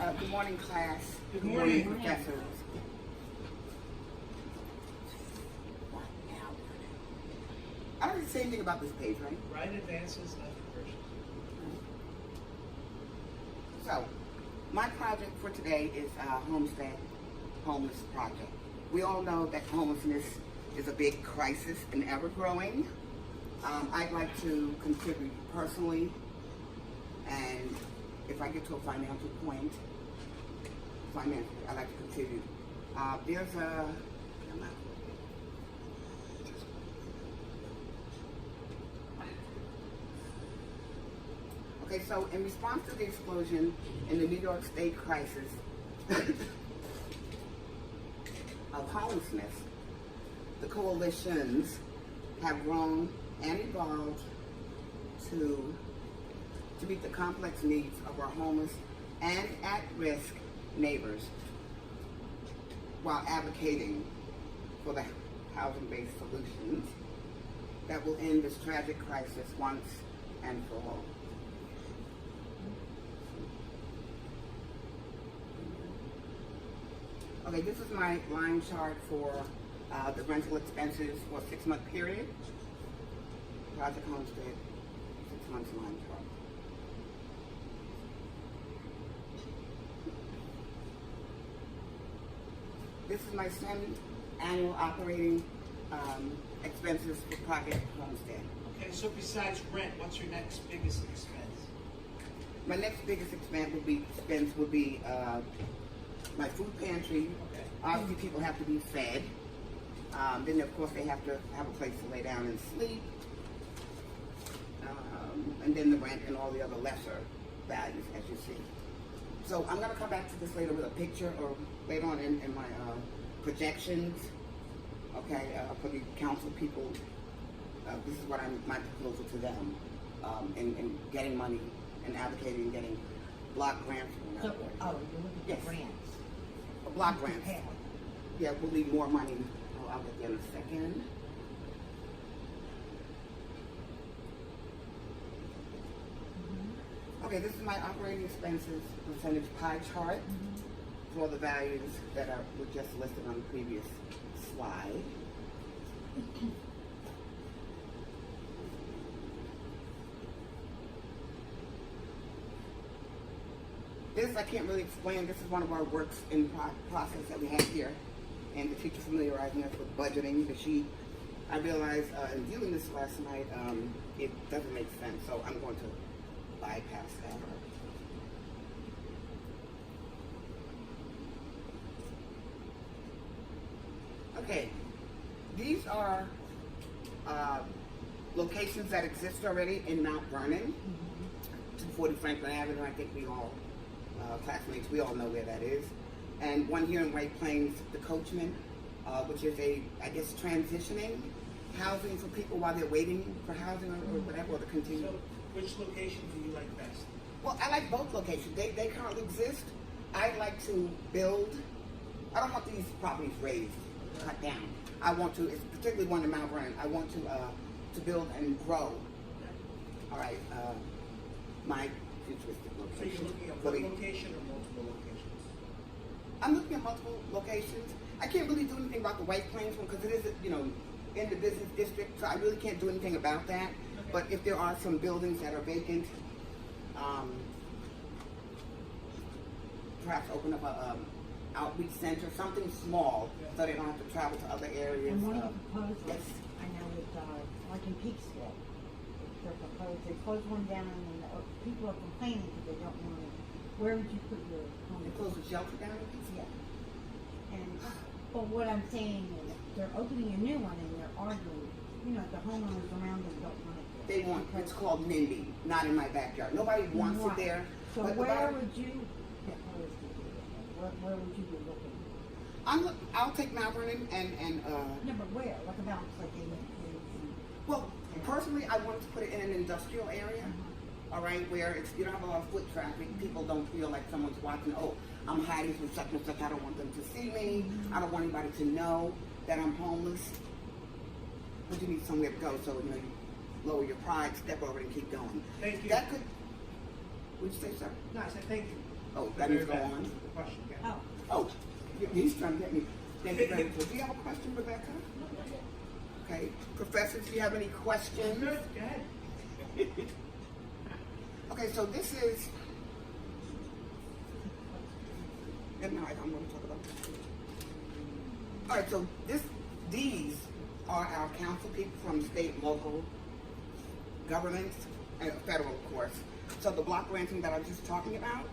Good morning, class. Good morning. Professors. I don't need to say anything about this page, right? Right advances, left reversion. So, my project for today is Homestead Homeless Project. We all know that homelessness is a big crisis and ever growing. I'd like to contribute personally, and if I get to a financial point, I'd like to contribute. There's a, okay, so in response to the explosion in the New York State crisis of homelessness, the coalitions have grown and evolved to meet the complex needs of our homeless and at-risk neighbors while advocating for the housing-based solutions that will end this tragic crisis once and for all. Okay, this is my line chart for the rental expenses for a 6-month period. Project Homestead, 6 months line chart. This is my semi-annual operating expenses for Project Homestead. Okay, so besides rent, what's your next biggest expense? My next biggest expense would be my food pantry. Okay. Obviously, people have to be fed. Then, of course, they have to have a place to lay down and sleep. And then the rent and all the other lesser values, as you see. So I'm going to come back to this later with a picture, or later on in my projections, okay, for the council people. This is what my proposal to them in getting money and advocating getting block grants. So, you're looking Yes. for grants? Block grants. Okay. Yeah, we'll need more money. I'll get there in a second. Okay, this is my operating expenses percentage pie chart for the values that were just listed on the previous slide. This I can't really explain. This is one of our works in process that we have here, and the teacher familiarizing us with budgeting the sheet. I realized in viewing this last night, it doesn't make sense, so I'm going to bypass that. Okay, these are locations that exist already in Mount Vernon, 240 Franklin Avenue. I think we all, classmates, we all know where that is. And one here in White Plains, the Coachman, which is I guess, transitioning housing for people while they're waiting for housing or whatever, or to continue. So, which location do you like best? Well, I like both locations. They currently exist. I'd like to build. I don't want these properties raised, cut down. I want to, it's particularly one in Mount Vernon, I want to build and grow. All right, my futuristic So location. you're looking at one location or multiple locations? I'm looking at multiple locations. I can't really do anything about the White Plains one because it is, in the business district, so I really can't do anything about that. Okay. But if there are some buildings that are vacant, perhaps open up a outreach center, something small, so they don't have to travel to other areas. And one of the proposals, Yes. I know that, like in Peaksville, they're proposed, they closed one down and people are complaining because they don't want it. Where would you put your home? They close the shelter down? Yeah. And, but what I'm saying is, they're opening a new one and they're arguing, the homeowners around them don't want it. They want, it's called NIMBY, not in my backyard. Nobody wants it there. So but where would you propose to do it? Where would you be looking? I'll take Mount Vernon and No, but where? Like about, like in well, personally, I want to put it in an industrial area, all right, where you don't have a lot of foot traffic. People don't feel like someone's watching. Oh, I'm hiding from such and such. I don't want them to see me. I don't want anybody to know that I'm homeless. But you need somewhere to go, so you lower your pride, step over it, and keep going. Thank you. That could. Would you say, sir? No, I said thank you. Oh, that needs to go on. Question, yeah. Oh, Oh, he's trying to get me. Thank you very much. Do you have a question, Rebecca? Okay. Professors, do you have any questions? Good, go ahead. Okay, so this is. Good night. I'm going to talk about this. All right, so these are our council people from state, local governments, and federal, of course. So the block granting that I was just talking about,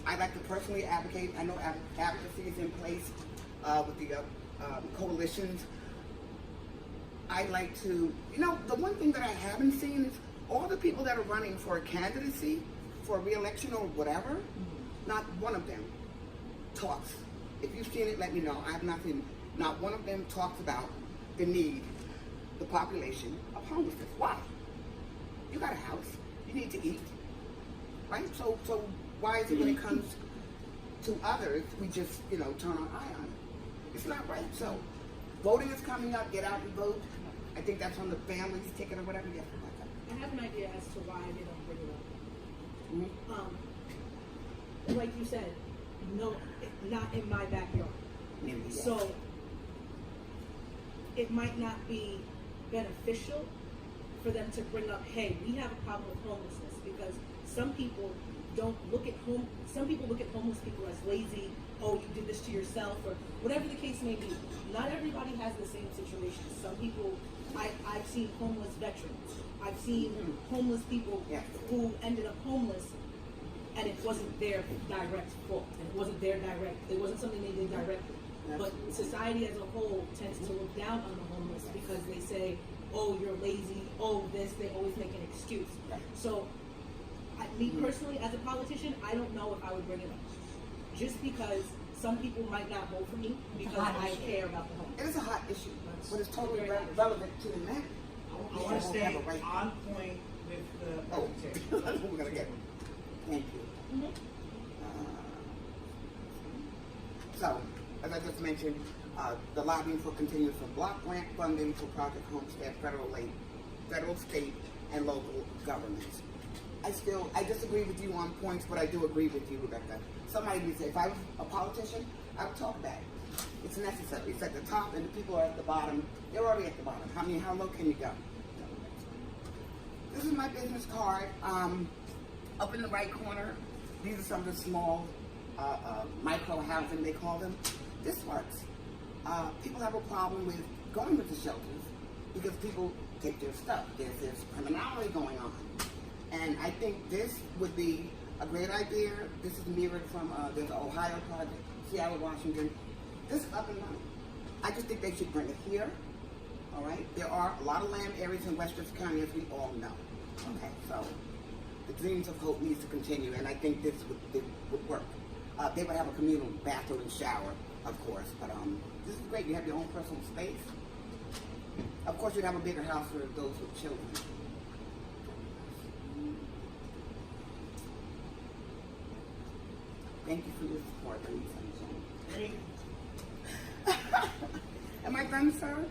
I'd like to personally advocate. I know advocacy is in place with the coalitions. I'd like to, the one thing that I haven't seen is all the people that are running for a candidacy, for re-election or whatever, not one of them talks. If you've seen it, let me know. I have not seen, not one of them talks about the need, the population of homelessness. Why? You got a house, you need to eat, right? So why is it when it comes to others, we just, turn our eye on it? It's not right. So voting is coming up, get out and vote. I think that's on the family's ticket or whatever. Yes, I have an idea as to why they don't bring it up. mm-hmm. Like you said, no, not in my backyard. Maybe, yes. So it might not be beneficial for them to bring up, hey, we have a problem with homelessness, because some people look at homeless people as lazy. Oh, you did this to yourself, or whatever the case may be. Not everybody has the same situation. Some people, I've seen homeless veterans. I've seen homeless people who ended up homeless, and it wasn't their direct fault, and it wasn't something they did directly. But society as a whole tends to look down on the homeless because they say, oh, you're lazy, oh, this, they always make an excuse. So, me personally, as a politician, I don't know if I would bring it up. Just because some people might not vote for me because I care about the homeless. It is a hot issue, but it's totally relevant to the men. I want to stay on point with the Oh, presentation. that's what we're going to get. Thank you. Mhm. So, as I just mentioned, the lobbying for continues for block grant funding for Project Homestead, federal, state, and local governments. I disagree with you on points, but I do agree with you, Rebecca. Somebody would say, if I was a politician, I would talk about it. It's necessary. It's at the top, and the people are at the bottom. They're already at the bottom. How low can you go? This is my business card. Up in the right corner, these are some of the small micro housing, they call them. This works. People have a problem with going to the shelters because people take their stuff. There's criminality going on. And I think this would be a great idea. This is mirrored from there's an Ohio project, Seattle, Washington. This is up and running. I just think they should bring it here. All right. There are a lot of land areas in Westchester County, as we all know. Okay. So the dreams of hope needs to continue, and I think this would work. They would have a communal bathroom and shower, of course. But this is great. You have your own personal space. Of course, you'd have a bigger house for those with children. Thank you for your support, ladies and gentlemen. Am I done, sir?